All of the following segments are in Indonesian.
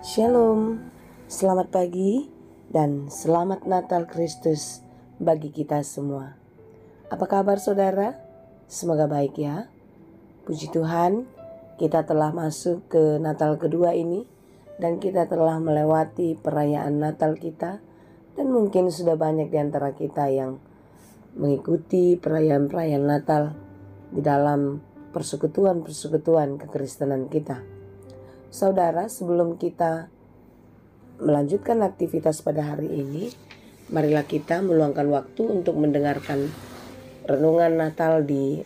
Shalom, selamat pagi dan selamat Natal Kristus bagi kita semua. Apa kabar saudara? Semoga baik ya. Puji Tuhan, kita telah masuk ke Natal kedua ini dan kita telah melewati perayaan Natal kita, dan mungkin sudah banyak di antara kita yang mengikuti perayaan-perayaan Natal di dalam persekutuan-persekutuan kekristenan kita. Saudara, sebelum kita melanjutkan aktivitas pada hari ini, marilah kita meluangkan waktu untuk mendengarkan renungan Natal di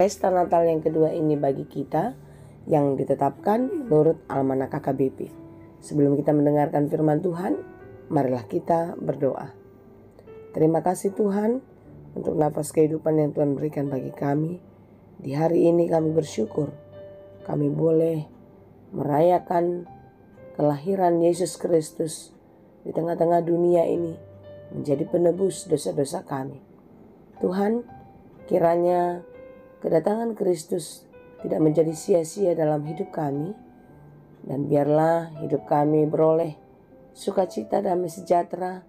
Pesta Natal yang kedua ini bagi kita yang ditetapkan menurut Almanak KKBP. Sebelum kita mendengarkan firman Tuhan, marilah kita berdoa. Terima kasih Tuhan untuk nafas kehidupan yang Tuhan berikan bagi kami. Di hari ini kami bersyukur kami boleh merayakan kelahiran Yesus Kristus di tengah-tengah dunia ini menjadi penebus dosa-dosa kami. Tuhan, kiranya kedatangan Kristus tidak menjadi sia-sia dalam hidup kami, dan biarlah hidup kami beroleh sukacita, damai sejahtera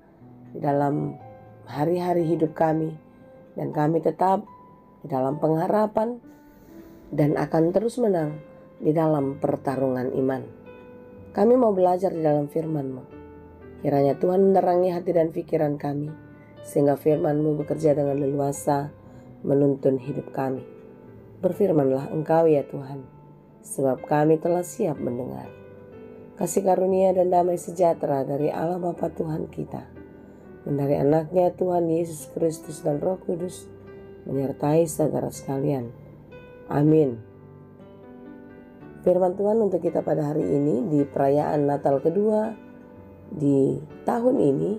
di dalam hari-hari hidup kami, dan kami tetap di dalam pengharapan dan akan terus menang di dalam pertarungan iman. Kami mau belajar di dalam firman-Mu. Kiranya Tuhan menerangi hati dan pikiran kami, sehingga firman-Mu bekerja dengan leluasa menuntun hidup kami. Berfirmanlah Engkau ya Tuhan, sebab kami telah siap mendengar. Kasih karunia dan damai sejahtera dari Allah Bapa Tuhan kita, dan dari anaknya Tuhan Yesus Kristus dan Roh Kudus, menyertai saudara sekalian. Amin. Firman Tuhan untuk kita pada hari ini di perayaan Natal kedua di tahun ini,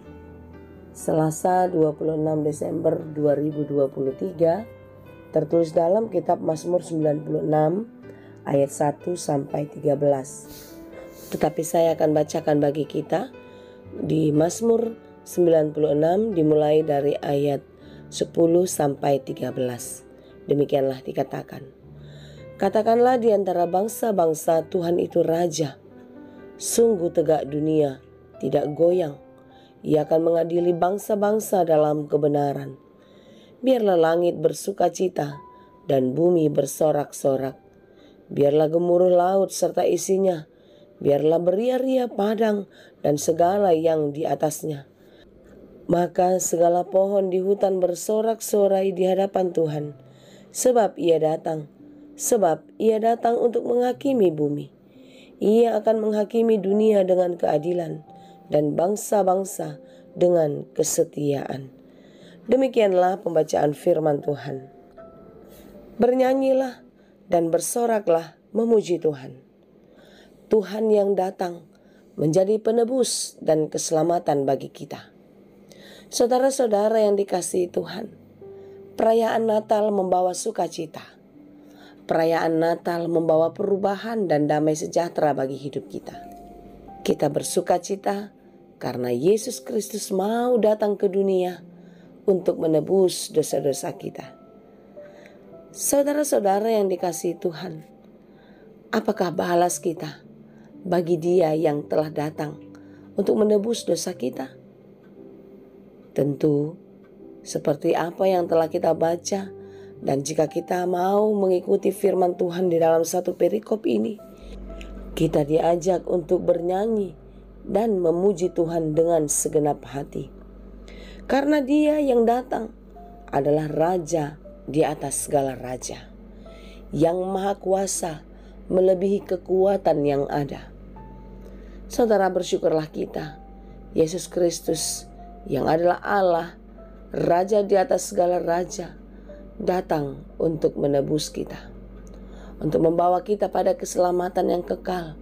Selasa 26 Desember 2023, tertulis dalam kitab Mazmur 96 ayat 1 sampai 13. Tetapi saya akan bacakan bagi kita di Mazmur 96 dimulai dari ayat 10 sampai 13. Demikianlah dikatakan. Katakanlah di antara bangsa-bangsa, Tuhan itu Raja. Sungguh tegak dunia, tidak goyang. Ia akan mengadili bangsa-bangsa dalam kebenaran. Biarlah langit bersuka cita dan bumi bersorak-sorak. Biarlah gemuruh laut serta isinya. Biarlah beria-ria padang dan segala yang di atasnya. Maka segala pohon di hutan bersorak-sorai di hadapan Tuhan, sebab Ia datang. Sebab Ia datang untuk menghakimi bumi. Ia akan menghakimi dunia dengan keadilan dan bangsa-bangsa dengan kesetiaan. Demikianlah pembacaan firman Tuhan. Bernyanyilah dan bersoraklah memuji Tuhan. Tuhan yang datang menjadi penebus dan keselamatan bagi kita. Saudara-saudara yang dikasihi Tuhan, perayaan Natal membawa sukacita. Perayaan Natal membawa perubahan dan damai sejahtera bagi hidup kita. Kita bersukacita karena Yesus Kristus mau datang ke dunia untuk menebus dosa-dosa kita. Saudara-saudara yang dikasihi Tuhan, apakah balas kita bagi Dia yang telah datang untuk menebus dosa kita? Tentu seperti apa yang telah kita baca. Dan jika kita mau mengikuti firman Tuhan di dalam satu perikop ini, kita diajak untuk bernyanyi dan memuji Tuhan dengan segenap hati. Karena Dia yang datang adalah Raja di atas segala raja, yang maha kuasa melebihi kekuatan yang ada. Saudara, bersyukurlah kita, Yesus Kristus yang adalah Allah, Raja di atas segala raja, datang untuk menebus kita, untuk membawa kita pada keselamatan yang kekal,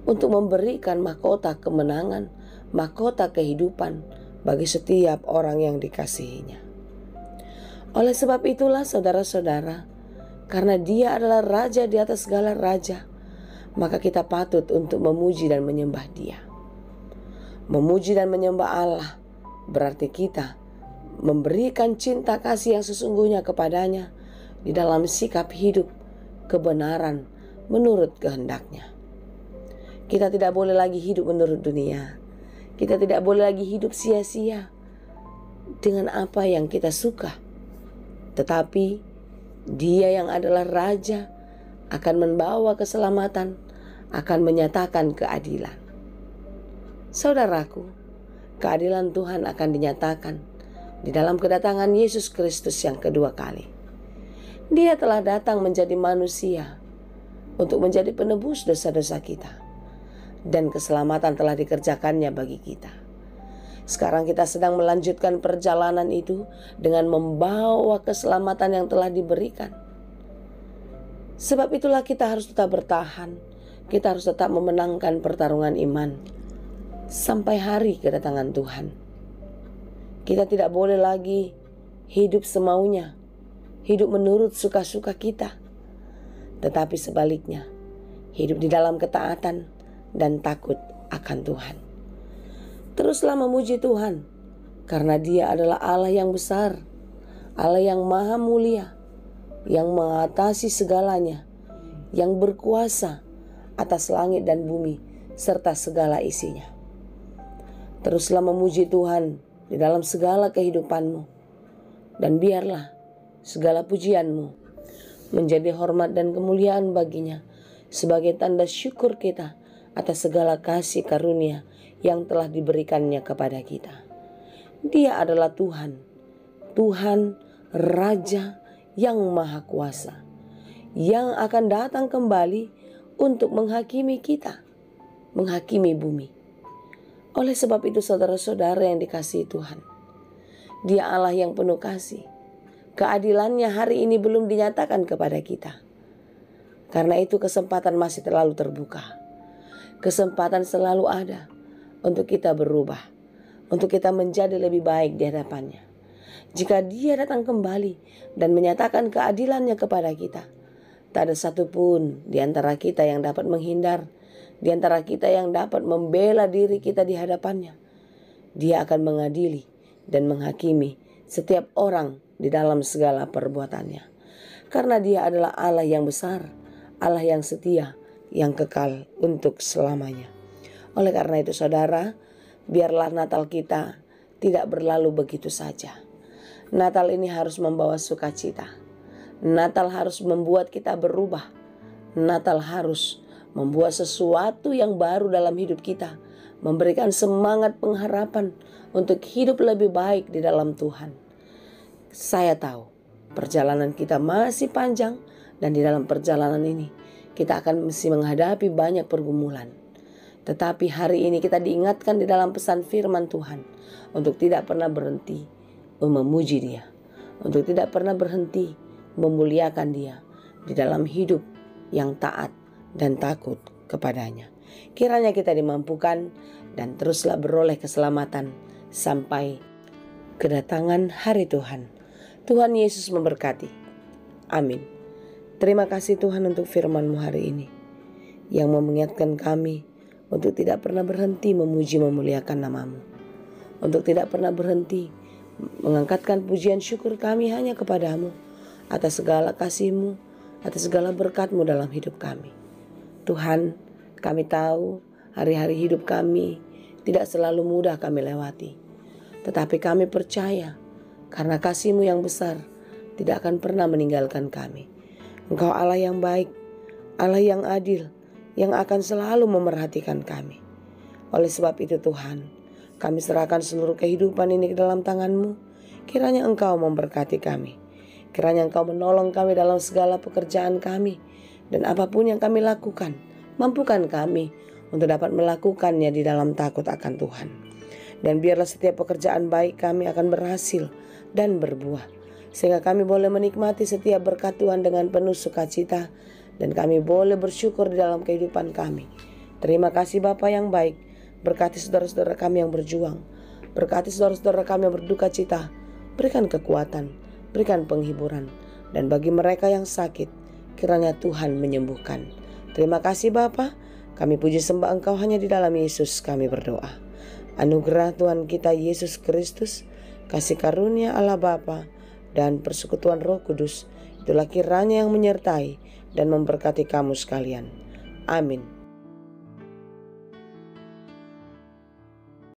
untuk memberikan mahkota kemenangan, mahkota kehidupan bagi setiap orang yang dikasihinya. Oleh sebab itulah saudara-saudara, karena Dia adalah Raja di atas segala raja, maka kita patut untuk memuji dan menyembah Dia. Memuji dan menyembah Allah berarti kita memberikan cinta kasih yang sesungguhnya kepadanya di dalam sikap hidup kebenaran menurut kehendaknya. Kita tidak boleh lagi hidup menurut dunia. Kita tidak boleh lagi hidup sia-sia dengan apa yang kita suka. Tetapi Dia yang adalah Raja akan membawa keselamatan, akan menyatakan keadilan. Saudaraku, keadilan Tuhan akan dinyatakan di dalam kedatangan Yesus Kristus yang kedua kali. Dia telah datang menjadi manusia untuk menjadi penebus dosa-dosa kita. Dan keselamatan telah dikerjakannya bagi kita. Sekarang kita sedang melanjutkan perjalanan itu dengan membawa keselamatan yang telah diberikan. Sebab itulah kita harus tetap bertahan. Kita harus tetap memenangkan pertarungan iman sampai hari kedatangan Tuhan. Kita tidak boleh lagi hidup semaunya, hidup menurut suka-suka kita. Tetapi sebaliknya, hidup di dalam ketaatan dan takut akan Tuhan. Teruslah memuji Tuhan, karena Dia adalah Allah yang besar, Allah yang maha mulia, yang mengatasi segalanya, yang berkuasa atas langit dan bumi serta segala isinya. Teruslah memuji Tuhan di dalam segala kehidupanmu, dan biarlah segala pujianmu menjadi hormat dan kemuliaan baginya sebagai tanda syukur kita atas segala kasih karunia yang telah diberikannya kepada kita. Dia adalah Tuhan, Tuhan Raja yang Maha Kuasa, yang akan datang kembali untuk menghakimi kita, menghakimi bumi. Oleh sebab itu saudara-saudara yang dikasihi Tuhan, Dia Allah yang penuh kasih. Keadilannya hari ini belum dinyatakan kepada kita. Karena itu kesempatan masih terlalu terbuka. Kesempatan selalu ada untuk kita berubah, untuk kita menjadi lebih baik di hadapannya. Jika Dia datang kembali dan menyatakan keadilannya kepada kita, tak ada satupun di antara kita yang dapat menghindar, di antara kita yang dapat membela diri kita di hadapannya. Dia akan mengadili dan menghakimi setiap orang di dalam segala perbuatannya. Karena Dia adalah Allah yang besar, Allah yang setia, yang kekal untuk selamanya. Oleh karena itu saudara, biarlah Natal kita tidak berlalu begitu saja. Natal ini harus membawa sukacita. Natal harus membuat kita berubah. Natal harus membuat sesuatu yang baru dalam hidup kita, memberikan semangat pengharapan untuk hidup lebih baik di dalam Tuhan. Saya tahu perjalanan kita masih panjang, dan di dalam perjalanan ini kita akan mesti menghadapi banyak pergumulan. Tetapi hari ini kita diingatkan di dalam pesan firman Tuhan untuk tidak pernah berhenti memuji Dia, untuk tidak pernah berhenti memuliakan Dia di dalam hidup yang taat dan takut kepadanya. Kiranya kita dimampukan dan teruslah beroleh keselamatan sampai kedatangan hari Tuhan. Tuhan Yesus memberkati. Amin. Terima kasih Tuhan untuk firman-Mu hari ini, yang mengingatkan kami untuk tidak pernah berhenti memuji memuliakan nama-Mu, untuk tidak pernah berhenti mengangkatkan pujian syukur kami hanya kepada-Mu atas segala kasih-Mu, atas segala berkat-Mu dalam hidup kami. Tuhan, kami tahu hari-hari hidup kami tidak selalu mudah kami lewati, tetapi kami percaya karena kasih-Mu yang besar tidak akan pernah meninggalkan kami. Engkau Allah yang baik, Allah yang adil, yang akan selalu memerhatikan kami. Oleh sebab itu Tuhan, kami serahkan seluruh kehidupan ini ke dalam tangan-Mu. Kiranya Engkau memberkati kami. Kiranya Engkau menolong kami dalam segala pekerjaan kami. Dan apapun yang kami lakukan, mampukan kami untuk dapat melakukannya di dalam takut akan Tuhan. Dan biarlah setiap pekerjaan baik kami akan berhasil dan berbuah, sehingga kami boleh menikmati setiap berkat Tuhan dengan penuh sukacita, dan kami boleh bersyukur di dalam kehidupan kami. Terima kasih Bapa yang baik. Berkati saudara-saudara kami yang berjuang, berkati saudara-saudara kami yang berduka cita. Berikan kekuatan, berikan penghiburan, dan bagi mereka yang sakit, kiranya Tuhan menyembuhkan. Terima kasih Bapa. Kami puji sembah Engkau hanya di dalam Yesus kami berdoa. Anugerah Tuhan kita Yesus Kristus, kasih karunia Allah Bapa, dan persekutuan Roh Kudus, itulah kiranya yang menyertai dan memberkati kamu sekalian. Amin.